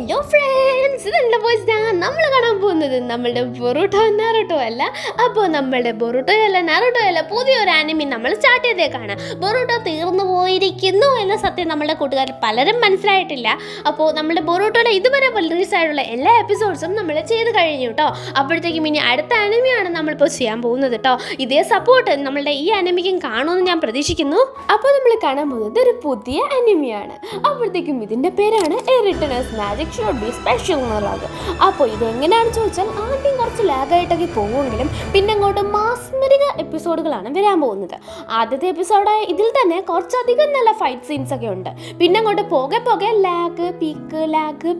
Hello friends, ഇതെന്താ Poisson നമ്മൾ കാണാൻ പോകുന്നത് നമ്മളുടെ ബൊറൂട്ടോ നാരുട്ടോ അല്ല. അപ്പോൾ നമ്മളുടെ ബൊറൂട്ടോ അല്ല നാരുട്ടോ അല്ല പുതിയൊരു ആനിമി നമ്മൾ സ്റ്റാർട്ട് ചെയ്തേക്കാണ്. ബൊറൂട്ടോ തീർന്നു പോയിരിക്കുന്നു എന്ന സത്യം നമ്മളുടെ കൂട്ടുകാർ പലരും മനസ്സിലായിട്ടില്ല. അപ്പോൾ നമ്മുടെ ബൊറൂട്ടോയുടെ ഇതുവരെ റിലീസ് ആയിട്ടുള്ള എല്ലാ എപ്പിസോഡ്സും നമ്മൾ ചെയ്ത് കഴിഞ്ഞു കേട്ടോ. അപ്പോഴത്തേക്കും ഇനി അടുത്ത ആനിമിയാണ് നമ്മളിപ്പോൾ ചെയ്യാൻ പോകുന്നത് കേട്ടോ. ഇതേ സപ്പോർട്ട് നമ്മളുടെ ഈ ആനിമിക്കും കാണുമെന്ന് ഞാൻ പ്രതീക്ഷിക്കുന്നു. അപ്പോൾ നമ്മൾ കാണാൻ പോകുന്നത് ഒരു പുതിയ ആനിമിയാണ്. അപ്പോഴത്തേക്കും ഇതിൻ്റെ പേരാണ് returners magic should be special എന്നുള്ളത്. അപ്പോൾ ഇതെങ്ങനെയാണെന്ന് ചോദിച്ചാൽ ആദ്യം കുറച്ച് ലാഗായിട്ടൊക്കെ പോകുമെങ്കിലും പിന്നെ അങ്ങോട്ട് മാസ്മരിക എപ്പിസോഡുകളാണ് വരാൻ പോകുന്നത്. ആദ്യത്തെ എപ്പിസോഡായ ഇതിൽ തന്നെ കുറച്ചധികം നല്ല ഫൈറ്റ് സീൻസ് ഒക്കെ ഉണ്ട്. പിന്നെ അങ്ങോട്ട് പോകെ പോകെ ലാഗ്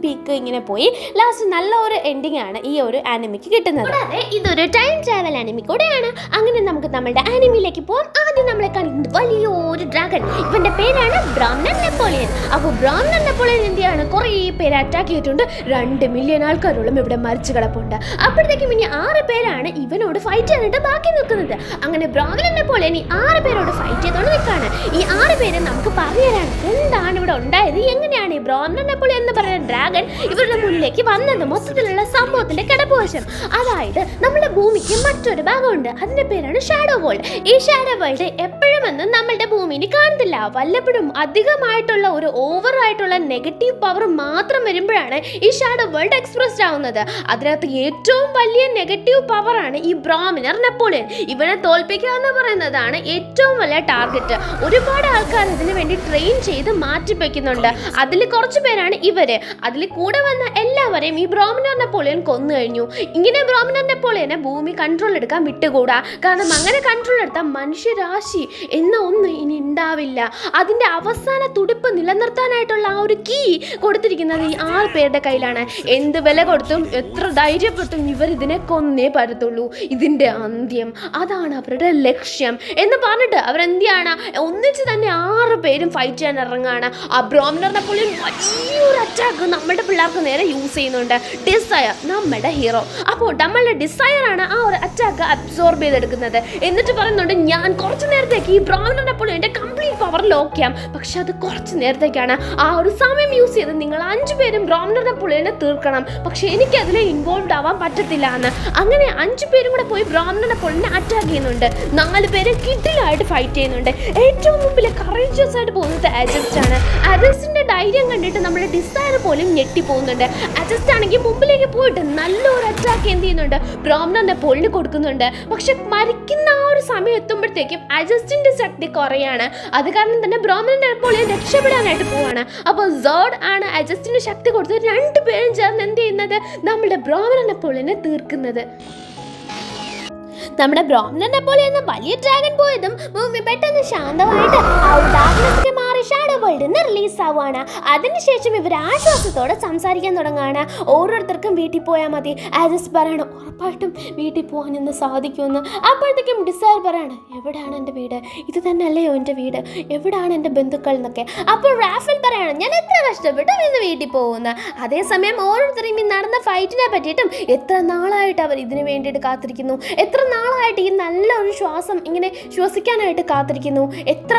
പീക്ക് ഇങ്ങനെ പോയി ലാസ്റ്റ് നല്ല ഒരു എൻഡിങ് ആണ് ഈ ഒരു ആനിമിക്ക് കിട്ടുന്നത്. അതെ, ഇതൊരു ടൈം ട്രാവൽ ആനിമി കൂടെയാണ്. അങ്ങനെ നമുക്ക് നമ്മുടെ ആനിമിയിലേക്ക് പോകാം. ആദ്യം നമ്മളെ കാണിക്കുന്നത് വലിയൊരു ഡ്രാഗൺ. ഇവന്റെ പേരാണ് ബ്രാഹ്മണൻ നെപ്പോളിയൻ. അപ്പോൾ ബ്രാഹ്മണൻ നെപ്പോളിയൻ എന്തിയാണ് കുറേ പേര് അറ്റാക്ക് ചെയ്തിട്ടുണ്ട്. 2 മില്യൺ ആൾക്കാരോളം ഇവിടെ മരിച്ചു കിടപ്പുണ്ട്. അപ്പോഴത്തേക്കും ഇനി 6 പേരാണ് ഇവനോട് ഫൈറ്റ് ചെയ്യാനായിട്ട് ബാക്കി നിൽക്കുന്നത്. അങ്ങനെ ബ്രാഹ്മണൻ നെപ്പോളിയൻ ഈ 6 പേരോട് ഫൈറ്റ് ചെയ്തോണ്ട് നിൽക്കുകയാണ്. ഈ 6 പേര് നമുക്ക് പറഞ്ഞു തരാണ് എന്താണ് ഇവിടെ ഉണ്ടായത്, എങ്ങനെയാണ് ഈ ബ്രാഹ്മണൻ നെപ്പോളിയൻ എന്ന് പറയുന്ന ഡ്രാഗൺ ഇവരുടെ മുന്നിലേക്ക് വന്നത്, മൊത്തത്തിലുള്ള സംഭവത്തിന്റെ കിടപ്പുവശം. അതായത് നമ്മുടെ ഭൂമിക്ക് മറ്റൊരു ഭാഗമുണ്ട്, അതിന്റെ പേരാണ് ഷാഡോ വേൾഡ്. ഈ ഷാഡോ വേൾഡ് എപ്പോഴും ഒന്നും നമ്മളുടെ ഭൂമിയിൽ കാണത്തില്ല. വല്ലപ്പോഴും അധികമായിട്ടുള്ള ഒരു ഓവർ ആയിട്ടുള്ള നെഗറ്റീവ് പവർ മാത്രം വരുമ്പോഴാണ് ഈ ഷാഡോ വേൾഡ് എക്സ്പ്രസ്ഡ് ആവുന്നത്. അതിനകത്ത് ഏറ്റവും വലിയ നെഗറ്റീവ് പവറാണ് ഈ ബ്രാഹ്മണർ നെപ്പോളിയൻ. ഇവനെ തോൽപ്പിക്കുക എന്ന് പറയുന്നതാണ് ഏറ്റവും വലിയ ടാർഗറ്റ്. ഒരുപാട് ആൾക്കാർ ഇതിനു വേണ്ടി ട്രെയിൻ ചെയ്ത് മാറ്റിവെക്കുന്നുണ്ട്. അതിൽ കുറച്ച് പേരാണ് ഇവര്. അതിൽ കൂടെ വന്ന എല്ലാവരെയും ഈ ബ്രാഹ്മണർ നെപ്പോളിയൻ കൊന്നു കഴിഞ്ഞു. ഇങ്ങനെ ബ്രാഹ്മണർ നെപ്പോളിയനെ ഭൂമി കൺട്രോൾ എടുക്കാൻ വിട്ടുകൂടാ. കാരണം അങ്ങനെ കൺട്രോൾ എടുത്താൽ മനുഷ്യരാശി എന്ന ഒന്ന് ഇനി ഉണ്ടാവില്ല. അതിന്റെ അവസാന തുടിപ്പ് നിലനിർത്താനായിട്ടുള്ള ആ ഒരു കീ കൊടുത്തിരിക്കുന്നത് ഈ 6 പേരുടെ കയ്യിലാണ്. എന്ത് വില കൊടുത്തും എത്ര ധൈര്യപ്പെട്ടും ഇവർ ഇതിനെ കൊന്നേ പറ്റത്തുള്ളൂ. ഇതിന്റെ അന്ത്യം അതാണ് അവരുടെ ലക്ഷ്യം എന്ന് പറഞ്ഞിട്ട് അവരെന്തിയാണ് ഒന്നിച്ച് തന്നെ 6 പേരും ഫൈറ്റ് ചെയ്യാൻ ഇറങ്ങാണ്. ആ ബ്രാഹ്മണർ നെപ്പോളിയൻ വലിയൊരു അറ്റാക്ക് നമ്മുടെ പിള്ളേർക്ക് നേരെ യൂസ് ചെയ്യുന്നുണ്ട്. ഡിസയർ നമ്മുടെ ഹീറോ. അപ്പോൾ നമ്മളുടെ ഡിസയർ ആണ് ആ ഒരു അറ്റാക്ക് അബ്സോർബ് ചെയ്തെടുക്കുന്നത്. എന്നിട്ട് പറയുന്നുണ്ട് ഞാൻ കുറച്ച് നേരത്തേക്ക് ഈ ബ്രാഹ്മണർ നെപ്പോളിയന്റെ കംപ്ലീറ്റ് പവർ ലോക്ക് ചെയ്യാം. പക്ഷെ അത് കുറച്ച് നേരത്തേക്കാണ്. ആ ഒരു സമയം യൂസ് ചെയ്ത് നിങ്ങൾ 5 പേരും ബ്രാഹ്മണർ നെപ്പോളിയനെ തീർക്കണം. പക്ഷെ എനിക്കതിൽ ഇൻവോൾവ് ആവാൻ പറ്റത്തില്ല എന്ന്. അങ്ങനെ 5 പേരും കൂടെ പോയി ബ്രാഹ്മണർ നെപ്പോളിയനെ അറ്റാക്ക് ചെയ്യുന്നുണ്ട്. 4 പേര് കിഡിലായിട്ട് ഫൈറ്റ് ചെയ്യുന്നുണ്ട്. ഏറ്റവും മുമ്പിൽ കറേജിയസ് ആയിട്ട് പോകുന്നത് അജസ്റ്റ് ആണ്. അജസ്റ്റിന്റെ ധൈര്യം കണ്ടിട്ട് നമ്മുടെ ഡിസയർ പോലും ഞെട്ടിപ്പോകുന്നുണ്ട്. അജസ്റ്റ് ആണെങ്കിൽ മുമ്പിലേക്ക് പോയിട്ട് നല്ലൊരു അറ്റാക്ക് എന്ത് ചെയ്യുന്നുണ്ട്, ബ്രാഹ്മണർ നെപ്പോളിയന് കൊടുക്കുന്നുണ്ട്. പക്ഷെ മരിക്കുന്ന ആ ഒരു സമയം എത്തുമ്പോഴത്തേക്കും അജസ്റ്റിന്റെ ശക്തി കുറയാണ്. അത് കാരണം തന്നെ ബ്രാഹ്മണർ നെപ്പോളിയൻ രക്ഷപ്പെടാനായിട്ട് പോവാണ്. അപ്പോൾ സോഡ് ആണ് അജസ്റ്റിന് ശക്തി കൊടുത്ത് 2 പേരും ചേർന്ന് എന്ത് ചെയ്യുന്നത്, നമ്മുടെ ബ്രാഹ്മണർ നെപ്പോളിയനെ തീർക്കുന്നത്. നമ്മുടെ ബ്രാഹ്മണർ നെപ്പോളിയൻ എന്ന വലിയ ഡ്രാഗൺ പോയതും ഭൂമി പെട്ടെന്ന് ശാന്തമായിട്ട് ആ ഒരു ഡാർക്ക്നെസ്സിനെ മാറി ഷാഡോ വേൾഡിൽ നിന്ന് റിലീസ് ആവുകയാണ്. അതിനുശേഷം ഇവർ ആശ്വാസത്തോടെ സംസാരിക്കാൻ തുടങ്ങുകയാണ്. ഓരോരുത്തർക്കും വീട്ടിൽ പോയാൽ മതി. ആജസ് പറയണം ഉറപ്പായിട്ടും വീട്ടിൽ പോകാൻ ഇന്ന് സാധിക്കുമെന്ന്. അപ്പോഴത്തേക്കും ഡിസയർ പറയാണ് എവിടെയാണ് എൻ്റെ വീട്, ഇത് തന്നെ അല്ലയോ എൻ്റെ വീട്, എവിടെയാണ് എൻ്റെ ബന്ധുക്കൾ എന്നൊക്കെ. അപ്പോൾ റാഫേൽ പറയാണ് ഞാൻ എത്ര കഷ്ടപ്പെട്ടും ഇന്ന് വീട്ടിൽ പോകുന്നു. അതേസമയം ഓരോരുത്തരും ഈ നടന്ന ഫൈറ്റിനെ പറ്റിയിട്ടും എത്ര നാളായിട്ട് അവർ ഇതിനു വേണ്ടിയിട്ട് കാത്തിരിക്കുന്നു, എത്ര നാളായിട്ട് ഈ നല്ലൊരു ശ്വാസം ഇങ്ങനെ ശ്വസിക്കാനായിട്ട് കാത്തിരിക്കുന്നു, എത്ര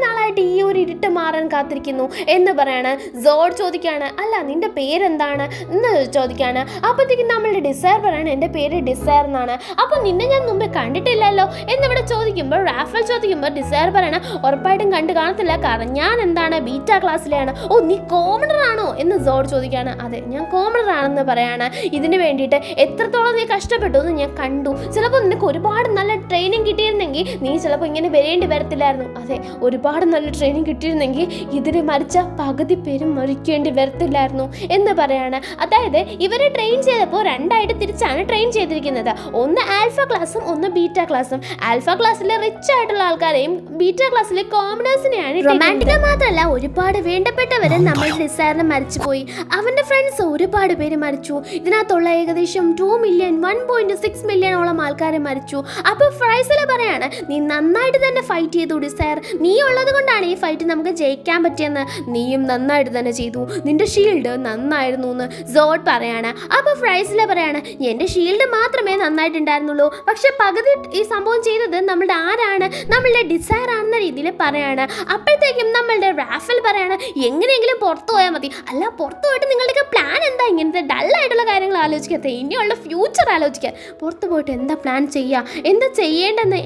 നാളായിട്ട് ഈ ഒരു ഇരുട്ട് മാറാൻ കാത്തിരിക്കുന്നു എന്ന് പറയാണ്. സോഡ് ചോദിക്കുകയാണ് അല്ല നിന്റെ പേരെന്താണ് എന്ന് ചോദിക്കുകയാണ്. അപ്പോഴത്തേക്കും നമ്മളുടെ ഡിസയർ പറയാണ് എൻ്റെ പേര് ഡിസയർ എന്നാണ്. അപ്പോൾ നിന്നെ ഞാൻ മുമ്പേ കണ്ടിട്ടില്ലല്ലോ എന്നിവിടെ ചോദിക്കുമ്പോൾ റാഫേൽ ചോദിക്കുമ്പോൾ ഡിസയർ പറയണം ഉറപ്പായിട്ടും കണ്ടു കാണത്തില്ല, കാരണം ഞാൻ എന്താണ് ബീറ്റ ക്ലാസ്സിലാണ്. ഓ നീ കോമണർ ആണോ എന്ന് സോഡ് ചോദിക്കുകയാണ്. അതെ ഞാൻ കോമണർ ആണെന്ന് പറയാണ്. ഇതിന് വേണ്ടിയിട്ട് എത്രത്തോളം നീ കഷ്ടപ്പെട്ടു എന്ന് ഞാൻ കണ്ടു. ചിലപ്പോൾ നിനക്ക് ഒരുപാട് നല്ല ട്രെയിനിങ് കിട്ടിയിരുന്നെങ്കിൽ നീ ചിലപ്പോൾ ഇങ്ങനെ വരേണ്ടി വരത്തില്ലായിരുന്നു. അതെ ഒരുപാട് നല്ല ട്രെയിനിങ് കിട്ടിയിരുന്നെങ്കിൽ ഇതിന് മരിച്ച പകുതി പേരും മരിക്കേണ്ടി വരത്തില്ലായിരുന്നു എന്ന് പറയാണ്. അതായത് ഇവരെ ട്രെയിൻ ചെയ്തപ്പോൾ 2 ആയിട്ട് തിരിച്ചാണ് ട്രെയിൻ ചെയ്തിരിക്കുന്നത്. ഒന്ന് ആൽഫ ക്ലാസ്സും ഒന്ന് ബീറ്റ ക്ലാസ്സും. ആൽഫ ക്ലാസ്സിലെ റിച്ച് ആയിട്ടുള്ള ആൾക്കാരെയും ബീറ്റ ക്ലാസ്സിലെ കോമണേഴ്സിനെയാണ്. റൊമാൻറ്റിക് മാത്രമല്ല ഒരുപാട് വേണ്ടപ്പെട്ടവരെ നമ്മൾ ഡിസയറിന് മരിച്ചുപോയി. അവൻ്റെ ഫ്രണ്ട്സ് ഒരുപാട് പേര് മരിച്ചു. ഇതിനകത്തുള്ള ഏകദേശം 2 മില്യൺ 1.6 മില്യണോളം ആൾക്കാരെ മരിച്ചു. അപ്പോൾ ഫ്രൈസല പറയാണ് നീ നന്നായിട്ട് തന്നെ ഫൈറ്റ് ചെയ്തു ഡിസയർ, നീ ഉള്ളത് കൊണ്ടാണ് ഈ ഫൈറ്റ് നമുക്ക് ജയിക്കാൻ പറ്റിയെന്ന്. നീയും നന്നായിട്ട് തന്നെ ചെയ്തു, നിന്റെ ഷീൽഡ് നന്നായിരുന്നു എന്ന് സോഡ് പറയാണ്. അപ്പോൾ ഫ്രൈസല പറയാണ് എൻ്റെ ഷീൽഡ് മാത്രമേ നന്നായിട്ടുണ്ടായിരുന്നുള്ളൂ, പക്ഷെ പകുതി ഈ സംഭവം ചെയ്തത് നമ്മളുടെ ആരാണ്, നമ്മളുടെ ഡിസയർ ആണെന്ന രീതിയിൽ പറയാണ്. അപ്പോഴത്തേക്കും നമ്മളുടെ റാഫേൽ പറയാണ് എങ്ങനെയെങ്കിലും പുറത്തു പോയാൽ മതി. അല്ല പുറത്തു പോയിട്ട് നിങ്ങളുടെയൊക്കെ പ്ലാൻ എന്താ ഇങ്ങനത്തെ ഡള്ളായിട്ടുള്ള കാര്യങ്ങൾ ആലോചിക്കാത്ത? ഇനിയുള്ള ഫ്യൂച്ചർ ആലോചിക്കാൻ. പുറത്ത് പോയിട്ട് എന്താ പ്ലാൻ ചെയ്യുക, എന്താ ചെയ്യേണ്ടെന്ന്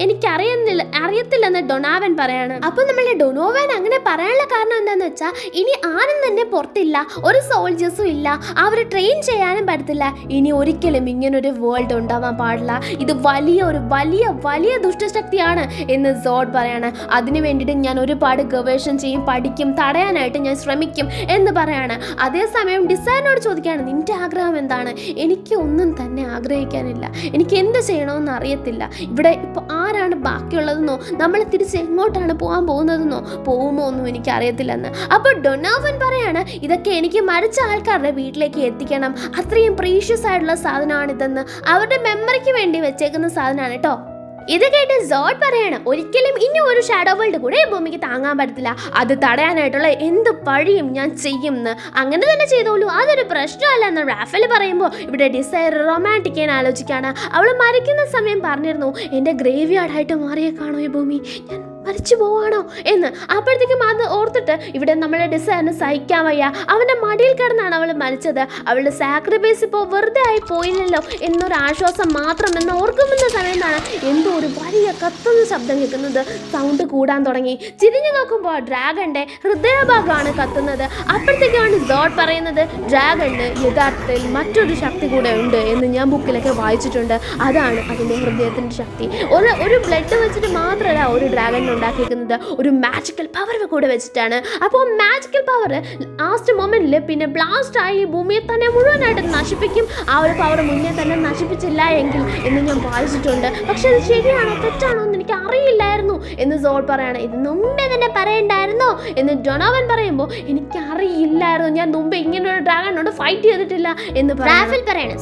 അറിയത്തില്ലെന്ന് ഡൊണാവൻ പറയാണ്. അപ്പൊ നമ്മളുടെ ഡൊണോവൻ അങ്ങനെ പറയാനുള്ള കാരണം എന്താന്ന് വെച്ചാൽ ഇനി ആരും തന്നെ പുറത്തില്ല, ഒരു സോൾജേഴ്സും ഇല്ല, അവർ ട്രെയിൻ ചെയ്യാനും പറ്റത്തില്ല. ഇനി ഒരിക്കലും ഇങ്ങനൊരു വേൾഡ് ഉണ്ടാവാൻ പാടില്ല. ഇത് വലിയ ദുഷ്ടശക്തിയാണ് എന്ന് സോഡ് പറയാണ്. അതിനു വേണ്ടിയിട്ട് ഞാൻ ഒരുപാട് ഗവേഷണം ചെയ്യും, പഠിക്കും, തടയാനായിട്ട് ഞാൻ ശ്രമിക്കും എന്ന് പറയാണ്. അതേസമയം ഡിസൈറിനോട് ചോദിക്കുകയാണ്, നിന്റെ ആഗ്രഹം എന്താണ്? എനിക്ക് ഒന്നും തന്നെ ആഗ്രഹിക്കാനില്ല, എനിക്ക് എന്ത് ചെയ്യണമെന്ന് അറിയത്തില്ല. ഇവിടെ ഇപ്പോൾ ആരാണ് ബാക്കിയുള്ളതെന്നോ നമ്മൾ തിരിച്ച് എങ്ങോട്ടാണ് പോകാൻ പോകുന്നതെന്നോ പോകുമോ ഒന്നും എനിക്ക് അറിയത്തില്ലെന്ന്. അപ്പോൾ ഡൊണോവൻ പറയാണ്, ഇതൊക്കെ എനിക്ക് മരിച്ച ആൾക്കാരുടെ വീട്ടിലേക്ക് എത്തിക്കണം, അത്രയും പ്രീഷ്യസ് ആയിട്ടുള്ള സാധനമാണിതെന്ന്, അവരുടെ മെമ്മറിക്ക് വേണ്ടി വെച്ചേക്കുന്ന സാധനമാണ് കേട്ടോ. ഇത് കേട്ട് സോഡ് പറയാണ്, ഒരിക്കലും ഇനി ഒരു ഷാഡോ വേൾഡ് കൂടെ ഈ ഭൂമിക്ക് താങ്ങാൻ പറ്റത്തില്ല, അത് തടയാനായിട്ടുള്ള എന്ത് പഴിയും ഞാൻ ചെയ്യും എന്ന്. അങ്ങനെ തന്നെ ചെയ്തോളൂ, അതൊരു പ്രശ്നമല്ല എന്ന് റാഫേൽ പറയുമ്പോൾ ഇവിടെ ഡിസൈർ റൊമാൻറ്റിക് ചെയ്യാൻ ആലോചിക്കുകയാണ്. അവൾ മരിക്കുന്ന സമയം പറഞ്ഞിരുന്നു, എൻ്റെ ഗ്രേവ് യാർഡായിട്ട് മാറിയേക്കാണോ ഈ ഭൂമി, ഞാൻ മരിച്ചു പോവാണോ എന്ന്. അപ്പോഴത്തേക്കും അത് ഓർത്തിട്ട് ഇവിടെ നമ്മളെ ഡിസൈറിന് സഹിക്കാൻ വയ്യ, അവൻ്റെ മടിയിൽ കിടന്നാണ് അവൾ മരിച്ചത്, അവളുടെ സാക്രിഫൈസ് ഇപ്പോൾ വെറുതെ ആയി പോയില്ലല്ലോ എന്നൊരു ആശ്വാസം മാത്രം എന്ന് ഓർക്കുമെന്ന സമയത്താണ് എന്തോ ഒരു വലിയ കത്തുന്ന ശബ്ദം കേൾക്കുന്നത്. സൗണ്ട് കൂടാൻ തുടങ്ങി. തിരിഞ്ഞു നോക്കുമ്പോൾ ഡ്രാഗന്റെ ഹൃദയഭാഗമാണ് കത്തുന്നത്. അപ്പോഴത്തേക്കാണ് സോഡ് പറയുന്നത്, ഡ്രാഗന് യഥാർത്ഥത്തിൽ മറ്റൊരു ശക്തി കൂടെ ഉണ്ട് എന്ന് ഞാൻ ബുക്കിലൊക്കെ വായിച്ചിട്ടുണ്ട്, അതാണ് അതിൻ്റെ ഹൃദയത്തിൻ്റെ ശക്തി. ഒരു ബ്ലഡ് വെച്ചിട്ട് മാത്രമല്ല ഒരു ഡ്രാഗൻ ഉണ്ടാക്കിയിരിക്കുന്നത്, ഒരു മാജിക്കൽ പവർ കൂടെ വെച്ചിട്ടാണ്. അപ്പോൾ മാജിക്കൽ പവർ ലാസ്റ്റ് മൊമെന്റിൽ പിന്നെ ബ്ലാസ്റ്റ് ആയി ഭൂമിയെ തന്നെ മുഴുവനായിട്ട് നശിപ്പിക്കും. ആ ഒരു പവർ മുന്നേ തന്നെ നശിപ്പിച്ചില്ല എങ്കിൽ എന്ന് ഞാൻ വായിച്ചിട്ടുണ്ട്. പക്ഷെ അത് ശരിയാണോ തെറ്റാണോ എന്ന് എനിക്ക് അറിയില്ലായിരുന്നു എന്ന് സോഡ് പറയാണ്. ഇത് മുമ്പേ തന്നെ പറയണ്ടായിരുന്നോ എന്ന് ഡൊണോവൻ പറയുമ്പോൾ എനിക്കറിയില്ലായിരുന്നു, ഞാൻ മുമ്പ് ഇങ്ങനെ ഒരു ഡ്രാഗനോട് ഫൈറ്റ് ചെയ്തിട്ടില്ല എന്ന് റാഫേൽ പറയാണ്.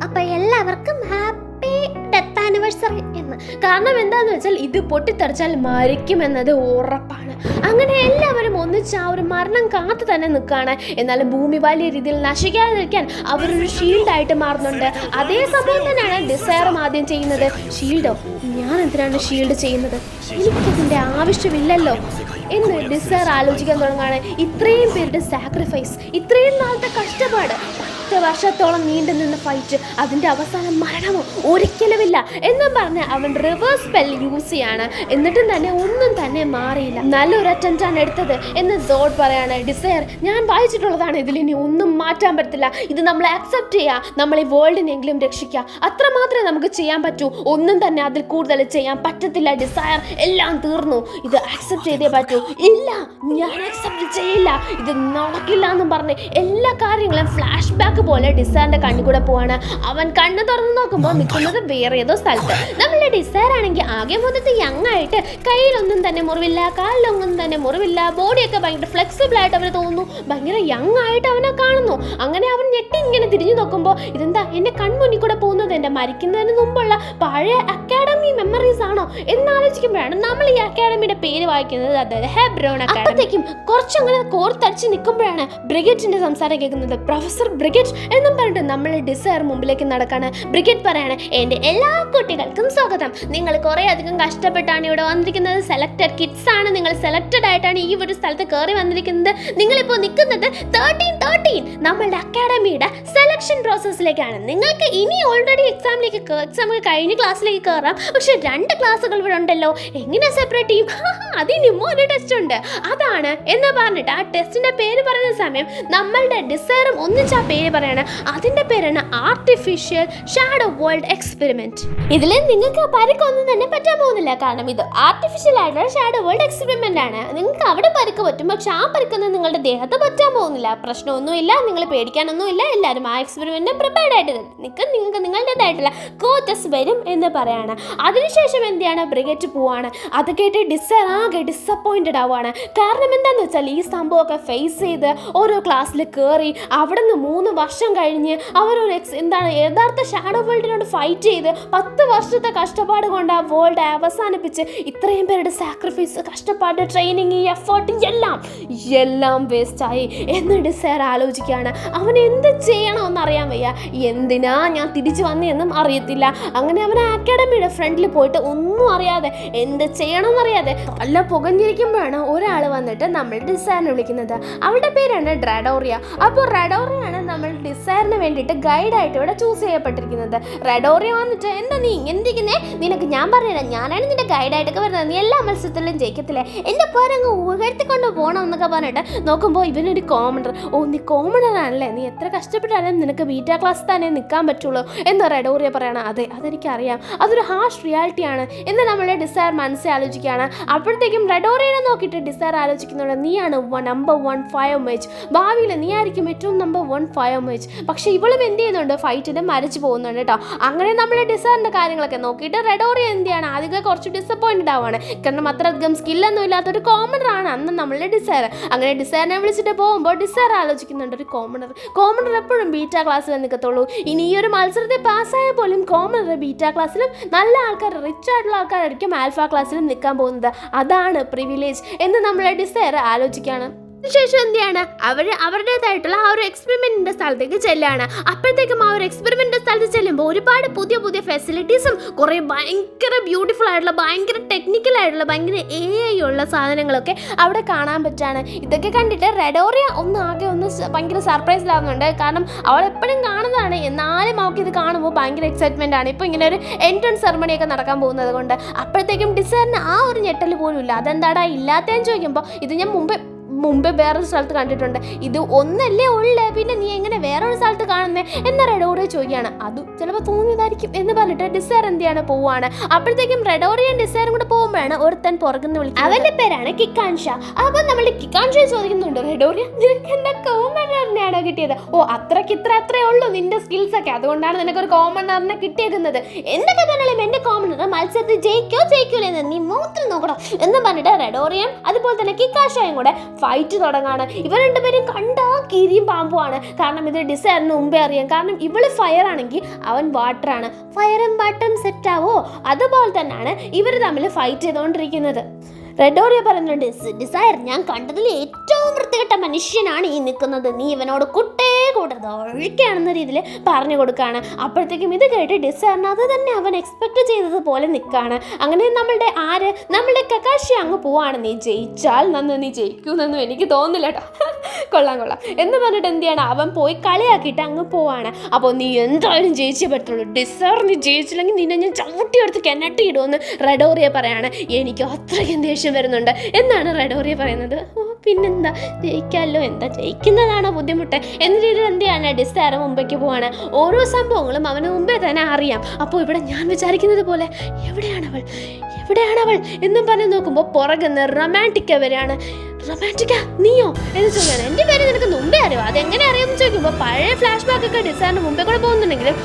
അപ്പൊ എല്ലാവർക്കും ഹാപ്പി ഡെത്ത് ആനിവേഴ്സറി എന്ന്. കാരണം എന്താന്ന് വെച്ചാൽ ഇത് പൊട്ടിത്തെറിച്ചാൽ മരിക്കുമെന്നത് ഉറപ്പാണ്. അങ്ങനെ എല്ലാവരും ഒന്നിച്ച് ആ ഒരു മരണം കാത്തു തന്നെ നിൽക്കുകയാണ്. എന്നാലും ഭൂമി വലിയ രീതിയിൽ നശിക്കാതിരിക്കാൻ അവരൊരു ഷീൽഡായിട്ട് മാറുന്നുണ്ട്. അതേ സമയം തന്നെയാണ് ഡിസൈറും ആദ്യം ചെയ്യുന്നത്. ഷീൽഡോ, ഞാൻ എന്തിനാണ് ഷീൽഡ് ചെയ്യുന്നത്, എനിക്കതിൻ്റെ ആവശ്യമില്ലല്ലോ എന്ന് ഡിസൈർ ആലോചിക്കാൻ തുടങ്ങുകയാണ്. ഇത്രയും പേരുടെ സാക്രിഫൈസ്, ഇത്രയും നാളത്തെ കഷ്ടപ്പാട്, 10 വർഷത്തോളം നീണ്ടു നിന്ന ഫൈറ്റ്, അതിൻ്റെ അവസാനം മരണമോ ഒരിക്കലുമില്ല എന്ന് പറഞ്ഞ് അവൻ റിവേഴ്സ് സ്പെൽ യൂസ് ചെയ്യാണ്. എന്നിട്ടും തന്നെ ഒന്നും തന്നെ മാറിയില്ല. നല്ലൊരു അറ്റംപ്റ്റ് ആണ് എടുത്തത് എന്ന് സോഡ് പറയാണ്. ഡിസൈർ, ഞാൻ വായിച്ചിട്ടുള്ളതാണ്, ഇതിലിനി ഒന്നും മാറ്റാൻ പറ്റില്ല, ഇത് നമ്മൾ അക്സെപ്റ്റ് ചെയ്യുക, നമ്മൾ ഈ വേൾഡിനെങ്കിലും രക്ഷിക്കുക, അത്രമാത്രമേ നമുക്ക് ചെയ്യാൻ പറ്റൂ, ഒന്നും തന്നെ അതിൽ കൂടുതൽ ചെയ്യാൻ പറ്റത്തില്ല. ഡിസൈർ, എല്ലാം തീർന്നു, ഇത് അക്സെപ്റ്റ് ചെയ്തേ പറ്റൂ. ഇല്ല, ഞാൻ അക്സെപ്റ്റ് ചെയ്യില്ല, ഇത് നടക്കില്ല എന്നും പറഞ്ഞ് എല്ലാ കാര്യങ്ങളും ഫ്ലാഷ് ബാക്ക് പോലെ ഡിസൈറിന്റെ കണ്ണു കൂടെ പോവാണ്. അവൻ കണ്ണ് തുറന്ന് നോക്കുമ്പോൾ നിൽക്കുന്നത് വേറെ ഏതോ സ്ഥലത്ത്. നമ്മളുടെ ഡിസൈർ ആണെങ്കിൽ ആകെ മൊത്തത്തിൽ യങ് ആയിട്ട്, കയ്യിലൊന്നും തന്നെ മുറിവില്ല, കാലിലൊന്നും തന്നെ മുറിവില്ല, ബോഡിയൊക്കെ ഭയങ്കര ഫ്ലെക്സിബിൾ ആയിട്ട് അവന് തോന്നുന്നു, ഭയങ്കര യങ് ആയിട്ട് അവനെ കാണുന്നു. അങ്ങനെ അവൻ ഞെട്ടി ഇങ്ങനെ തിരിഞ്ഞു നോക്കുമ്പോൾ ഇതെന്താ എൻ്റെ കൺമുന്നിൽ കൂടെ പോകുന്നത്, എൻ്റെ മരിക്കുന്നതിന് മുമ്പുള്ള പഴയ അക്കാഡമി മെമ്മറീസ് ആണോ എന്നാലോചിക്കുമ്പോഴാണ് നമ്മൾ ഈ അക്കാഡമിയുടെ പേര് വായിക്കുന്നത്, അതായത് ഹെബ്രോൺ അക്കാഡമി. അപ്പോഴത്തേക്കും കുറച്ചങ്ങനെ കോർത്തടിച്ച് നിൽക്കുമ്പോഴാണ് ബ്രിഗറ്റിന്റെ സംസാരം കേൾക്കുന്നത്. പ്രൊഫസർ ബ്രിഗറ്റ് എന്നും പറഞ്ഞിട്ട് നമ്മൾ ഡിസൈർ മുമ്പിലേക്ക് നടക്കാണ്. ബ്രിഗറ്റ് പറയാണ്, എൻ്റെ എല്ലാ കുട്ടികൾക്കും സ്വാഗതം, നിങ്ങൾ കുറേ അധികം കഷ്ടപ്പെട്ടാണ് ഇവിടെ വന്നിരിക്കുന്നത്, സെലക്ടഡ് കിഡ്സ് ആണ്, നിങ്ങൾ സെലക്ടഡ് ആയിട്ടാണ് ഈ ഒരു സ്ഥലത്ത് കയറി വന്നിരിക്കുന്നത്, നിങ്ങളിപ്പോൾ നിൽക്കുന്നത് 13 നമ്മളുടെ അക്കാഡമിയുടെ സെലക്ഷൻ പ്രോസസ്സിലേക്കാണ്. നിങ്ങൾക്ക് ഇനി ഓൾറെഡി എക്സാം കഴിഞ്ഞ ക്ലാസ്സിലേക്ക് കയറാം, പക്ഷെ 2 ക്ലാസ്സുകൾ ഇവിടെ ഉണ്ടല്ലോ, എങ്ങനെ സെപ്പറേറ്റ് ചെയ്യും, അതിനും ഒരു ടെസ്റ്റ് ഉണ്ട്, അതാണ് എന്ന് പറഞ്ഞിട്ട് ആ ടെസ്റ്റിന്റെ പേര് പറയുന്ന സമയം നമ്മളുടെ ഡിസൈറും ഒന്നിച്ച് ആ പേര് പറയാണ്. അതിന്റെ പേരാണ് ആർട്ടിഫിഷ്യൽ ഷാഡോ വേൾഡ് എക്സ്പെരിമെന്റ്. ഇതിൽ നിങ്ങൾക്ക് പരിക്കൊന്നും തന്നെ പറ്റാൻ പോകുന്നില്ല, കാരണം ഇത് ആർട്ടിഫിഷ്യൽ ആയിട്ടുള്ള ഷാഡോ വേൾഡ് എക്സ്പെരിമെന്റ് ആണ്. നിങ്ങൾക്ക് അവിടെ പരിക്ക് പറ്റും, പക്ഷെ ആ പരിക്കൊന്നും നിങ്ങളുടെ ദേഹത്ത് പറ്റാൻ പോകുന്നില്ല, പ്രശ്നമൊന്നുമില്ല, നിങ്ങൾ പേടിക്കാനൊന്നുമില്ല, എല്ലാവരും ആ എക്സ്പെരിമെന്റിന് പ്രിപ്പയർഡ് ആയിട്ട് നിങ്ങൾക്ക് നിങ്ങളുടേതായിട്ടുള്ള കോച്ചസ് വരും എന്ന് പറയാണ്. അതിനുശേഷം എന്താണ്, ബ്രിഗറ്റ് പോവാണ്. അത് കേട്ട് ഡിസൈർ ആകെ ഡിസപ്പോയിന്റഡ് ആവുകയാണ്. കാരണം എന്താണെന്ന് വെച്ചാൽ ഈ സംഭവമൊക്കെ ഫേസ് ചെയ്ത് ഓരോ ക്ലാസ്സിൽ കയറി അവിടെ നിന്ന് 3 വർഷം കഴിഞ്ഞ് അവരൊരു എന്താണ് യഥാർത്ഥ ഷാഡോ വേൾഡിനോട് ഫൈറ്റ് ചെയ്ത് 10 വർഷത്തെ കഷ്ടപ്പാട് കൊണ്ട് ആ വേൾഡ് അവസാനിപ്പിച്ച് ഇത്രയും പേരുടെ സാക്രിഫൈസ്, കഷ്ടപ്പാട്, ട്രെയിനിങ്, എഫേർട്ട് എല്ലാം വേസ്റ്റായി എന്ന് ഡിസയർ ആലോചിക്കുകയാണ്. അവൻ എന്ത് ചെയ്യണമെന്ന് അറിയാൻ വയ്യ, എന്തിനാ ഞാൻ തിരിച്ചു വന്നതെന്നും അറിയത്തില്ല. അങ്ങനെ അവൻ അക്കാഡമിയുടെ ഫ്രണ്ടിൽ പോയിട്ട് ഒന്നും അറിയാതെ എന്ത് ചെയ്യണമെന്നറിയാതെ നല്ല പുകഞ്ഞിരിക്കുമ്പോഴാണ് ഒരാൾ വന്നിട്ട് നമ്മൾ ഡിസയറിനെ വിളിക്കുന്നത്. അവളുടെ പേരാണ് റെഡോറിയ. അപ്പോൾ റെഡോറിയാണ് നമ്മൾ ഡിസയറിന് വേണ്ടിയിട്ട് ഗൈഡായിട്ട് ഇവിടെ ചൂസ് ചെയ്യപ്പെട്ടിരിക്കുന്നത്. റെഡോറിയ വന്നിട്ട് എന്താ നീ ഇരിക്കുന്നേ, നിനക്ക് ഞാൻ പറഞ്ഞുതരാം, ഞാനാണ് നിന്റെ ഗൈഡായിട്ടൊക്കെ വരുന്നത്, നീ എല്ലാ മത്സരത്തിലും ജയിക്കത്തില്ലേ, എൻ്റെ പേരങ്ങ് ഉയർത്തിക്കൊണ്ട് പോകണം എന്നൊക്കെ പറഞ്ഞിട്ട് നോക്കുമ്പോൾ ഇവനൊരു കോമണർ. നീ കോമണറാണല്ലേ, നീ എത്ര കഷ്ടപ്പെട്ടാലും നിനക്ക് ബീറ്റാ ക്ലാസ് തന്നെ നിൽക്കാൻ പറ്റുള്ളൂ എന്ന് റെഡോറിയ പറയണം. അതെ, അതെനിക്കറിയാം, അതൊരു ഹാർഷ് റിയാലിറ്റിയാണ് എന്ന് നമ്മളെ ഡിസയർ മനസ്സിൽ ആലോചിക്കുകയാണ്. അപ്പോഴത്തേക്കും റെഡോറിയനെ നോക്കിയിട്ട് ഡിസയർ ആലോചിക്കുന്നുണ്ട്, നീയാണ് നമ്പർ 1 ഫയർ മേജ്, ഭാവിയിൽ നീ ആയിരിക്കും ഏറ്റവും നമ്പർ 1 ഫയർ മേജ്. പക്ഷേ ഇവളും എന്ത് ചെയ്യുന്നുണ്ട്, ഫൈറ്റിന് മരിച്ചു പോകുന്നുണ്ട് കേട്ടോ. അങ്ങനെ നമ്മളെ ഡിസയറിൻ്റെ കാര്യങ്ങളൊക്കെ നോക്കിയിട്ട് റെഡോറിയ എന്ത് ചെയ്യാണ്, ആദ്യമൊക്കെ കുറച്ച് ഡിസപ്പോയിൻറ്റഡ് ആവാണ്. കാരണം അത്രയധികം സ്കില്ലൊന്നും ഇല്ലാത്തൊരു കോമണറാണ് അന്ന് നമ്മളുടെ ഡിസയർ. അങ്ങനെ ഡിസയറിനെ വിളിച്ചിട്ട് പോകുമ്പോൾ ഡിസയർ ആലോചിക്കുന്നുണ്ട്, ഒരു കോമണർ എപ്പോഴും ബീറ്റാ ക്ലാസ്സിൽ നിൽക്കത്തുള്ളൂ. ഇനി ഈ ഒരു മത്സരത്തിൽ പാസ്സായ പോലും കോമണർ ബീറ്റാ ക്ലാസ്സിലും നല്ല ആൾക്കാർ, റിച്ച് ആയിട്ടുള്ള ആൾക്കാരായിരിക്കും ആൽഫ ക്ലാസ്സിലും നിൽക്കാൻ പോകുന്നത്. അതാണ് പ്രിവിലേജ് എന്ന് നമ്മളെ ഡിസയർ ആലോചിക്കുകയാണ്. ശേഷം എന്ത് ചെയ്യാണ്, അവരുടേതായിട്ടുള്ള ആ ഒരു എക്സ്പെരിമെന്റിന്റെ സ്ഥലത്തേക്ക് ചെല്ലാണ്. അപ്പോഴത്തേക്കും ആ ഒരു എക്സ്പെരിമെന്റിന്റെ സ്ഥലത്ത് ചെല്ലുമ്പോൾ ഒരുപാട് പുതിയ ഫെസിലിറ്റീസും കുറേ ഭയങ്കര ബ്യൂട്ടിഫുൾ ആയിട്ടുള്ള, ഭയങ്കര ടെക്നിക്കൽ ആയിട്ടുള്ള, ഭയങ്കര AI ഉള്ള സാധനങ്ങളൊക്കെ അവിടെ കാണാൻ പറ്റാണ്. ഇതൊക്കെ കണ്ടിട്ട് റെഡോറിയ ഭയങ്കര സർപ്രൈസിലാവുന്നുണ്ട്. കാരണം അവൾ എപ്പോഴും കാണുന്നതാണ്, എന്നാലും അവൾക്ക് ഇത് കാണുമ്പോൾ ഭയങ്കര എക്സൈറ്റ്മെന്റ് ആണ്. ഇപ്പോൾ ഇങ്ങനെ ഒരു എൻട്രൻസ് സെറമണി ഒക്കെ നടക്കാൻ പോകുന്നത് കൊണ്ട്. അപ്പോഴത്തേക്കും ഡിസൈറിന് ആ ഒരു ഞെട്ടൽ പോലും ഇല്ല. അതെന്താടാ ഇല്ലാത്തതെന്ന് ചോദിക്കുമ്പോൾ, ഇത് ഞാൻ മുമ്പേ വേറൊരു സ്ഥലത്ത് കണ്ടിട്ടുണ്ട്, ഇത് ഒന്നല്ലേ ഉള്ളേ, പിന്നെ നീ എങ്ങനെ വേറൊരു സ്ഥലത്ത് കാണുന്നേ എന്ന് റെഡോറിയ ചോദിക്കുകയാണ്. അത് ചിലപ്പോൾ തോന്നിയതായിരിക്കും എന്ന് പറഞ്ഞിട്ട് ഡിസയർ എന്ത് ചെയ്യാണ്, പോവാണ്. അപ്പോഴത്തേക്കും റെഡോറിയയും ഡിസയറും കൂടെ പോകുമ്പോഴാണ് ഒരുത്തൻ പുറകുന്ന് വിളിക്കുന്നത്. അവന്റെ പേരാണ് കിക്കാൻഷ. അപ്പോൾ നമ്മുടെ കിക്കാൻഷ ചോദിക്കുന്നുണ്ട്, റെഡോറിയ നിനക്ക് എന്താ കോമണറിനെയാണോ കിട്ടിയത്? അത്രേ ഉള്ളൂ നിന്റെ സ്കിൽസ് ഒക്കെ, അതുകൊണ്ടാണ് നിനക്കൊരു കോമണറിനെ കിട്ടിയേക്കുന്നത്. എന്തൊക്കെ പറഞ്ഞാലും എന്റെ കോമണർ മത്സരത്തിൽ ജയിക്കൂലെന്ന് നീ മാത്രം നോക്കണം എന്ന് പറഞ്ഞിട്ട് റെഡോറിയം അതുപോലെ തന്നെ കിക്കാൻഷയും കൂടെ ഫൈറ്റ് തുടങ്ങാണ്. ഇവർ രണ്ടുപേരും കണ്ടാ കീരിയും പാമ്പുമാണ്. കാരണം ഇത് ഡിസയറിന് മുമ്പേ അറിയാം. കാരണം ഇവള് ഫയർ ആണെങ്കിൽ അവൻ വാട്ടറാണ്. ഫയറും വാട്ടറും സെറ്റാവോ? അതുപോലെ തന്നെയാണ് ഇവർ തമ്മിൽ ഫൈറ്റ് ചെയ്തുകൊണ്ടിരിക്കുന്നത്. റെഡോറിയ പറയുന്നുണ്ട്, ഡിസയർ ഞാൻ കണ്ടതിൽ ഏറ്റവും വൃത്തികെട്ട മനുഷ്യനാണ് ഈ നിൽക്കുന്നത്, നീ ഇവനോട് കൂടരുത്, ഒഴിക്കുകയാണെന്ന രീതിയിൽ പറഞ്ഞു കൊടുക്കുകയാണ്. അപ്പോഴത്തേക്കും ഇത് കേട്ട് ഡിസയറിന് അത് തന്നെ അവൻ എക്സ്പെക്ട് ചെയ്തതുപോലെ നിൽക്കുകയാണ്. അങ്ങനെ നമ്മളുടെ കക്കാഷി അങ്ങ് പോവാണ്. നീ ജയിച്ചാൽ നീ ജയിക്കൂന്നൊന്നും എനിക്ക് തോന്നുന്നില്ല കേട്ടോ. കൊള്ളാം എന്ന് പറഞ്ഞിട്ട് എന്ത് ചെയ്യണം, അവൻ പോയി കളിയാക്കിയിട്ട് അങ്ങ് പോവാണ്. അപ്പോൾ നീ എന്തായാലും ജയിച്ചേ പറ്റുള്ളൂ, ഡിസയർ നീ ജയിച്ചില്ലെങ്കിൽ നിന്നെ ഞാൻ ചവിട്ടിയെടുത്ത് കിണറ്റിയിടുമെന്ന് റെഡോറിയ പറയാണ്. എനിക്ക് അത്രയ്ക്കും ദേഷ്യം വരുന്നുണ്ട് എന്നാണ് റെഡോറിയ പറയുന്നത്. പിന്നെന്താ, ജയിക്കാമല്ലോ, എന്താ ജയിക്കുന്നതാണോ ബുദ്ധിമുട്ട് എന്ന രീതിയിൽ എന്ത് ചെയ്യാണ്, ഡിസയർ മുമ്പേക്ക് പോവാണ്. ഓരോ സംഭവങ്ങളും അവന് മുമ്പേ തന്നെ അറിയാം. അപ്പോൾ ഇവിടെ ഞാൻ വിചാരിക്കുന്നത് പോലെ എവിടെയാണവൾ എന്നും പറഞ്ഞ് നോക്കുമ്പോൾ പുറകുന്ന് റൊമാൻറ്റിക്ക വരെയാണ്. റൊമാൻറ്റിക്ക നീയോ എന്ന് ചോദിക്കാൻ, എൻ്റെ പേര് നിനക്ക് മുമ്പേ അറിയോ? അതെങ്ങനെ അറിയാമെന്ന് ചോദിക്കുമ്പോൾ പഴയ ഫ്ലാഷ് ബാക്ക് ഒക്കെ ഡിസയറിന് മുമ്പേ കൂടെ പോകുന്നുണ്ടെങ്കിലും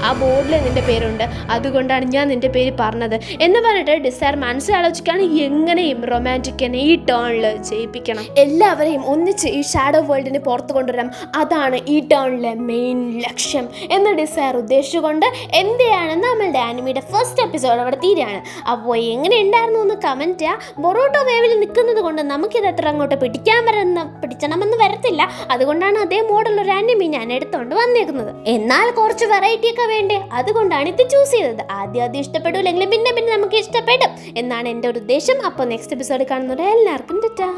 ആ ബോർഡിൽ നിൻ്റെ പേരുണ്ട്, അതുകൊണ്ടാണ് ഞാൻ നിൻ്റെ പേര് പറഞ്ഞത് എന്ന് പറഞ്ഞിട്ട് ഡിസയർ മനസ്സിലാലോചിക്കാണ് എങ്ങനെയും റൊമാൻറ്റിക്കനെ ഈ ടേണിൽ ജയിപ്പിക്കണം, എല്ലാവരെയും ഒന്നിച്ച് ഈ ഷാഡോ വേൾഡിന് പുറത്ത് കൊണ്ടുവരാം, അതാണ് ഈ ടേണിലെ മെയിൻ ലക്ഷ്യം എന്ന് ഡിസയർ ഉദ്ദേശിച്ചുകൊണ്ട് എന്ത് ചെയ്യാണ്, നമ്മളുടെ ആനിമിയുടെ ഫസ്റ്റ് എപ്പിസോഡ് അവിടെ തീരുകയാണ്. അപ്പോൾ എങ്ങനെ ഉണ്ടായിരുന്നു എന്ന് കമൻറ്റ് ചെയ്യുക. ബൊറൂട്ടോ വേവിൽ നിൽക്കുന്നത് കൊണ്ട് നമുക്കിത് അത്ര അങ്ങോട്ട് പിടിച്ചണമെന്ന് വരത്തില്ല. അതുകൊണ്ടാണ് അതേ മോഡലൊരു ആനിമി ഞാൻ എടുത്തുകൊണ്ട് വന്നേക്കുന്നത്. എന്നാൽ കുറച്ച് വെറൈറ്റി ഒക്കെ വേണ്ടേ, അതുകൊണ്ടാണ് ഇത് ചൂസ് ചെയ്തത്. ആദ്യം ഇഷ്ടപ്പെടില്ലെങ്കിലും പിന്നെ നമുക്ക് ഇഷ്ടപ്പെടും എന്നാണ് എൻ്റെ ഒരു ഉദ്ദേശം. അപ്പോൾ നെക്സ്റ്റ് എപ്പിസോഡ് കാണുന്നവരെ എല്ലാവർക്കും ടാറ്റാ.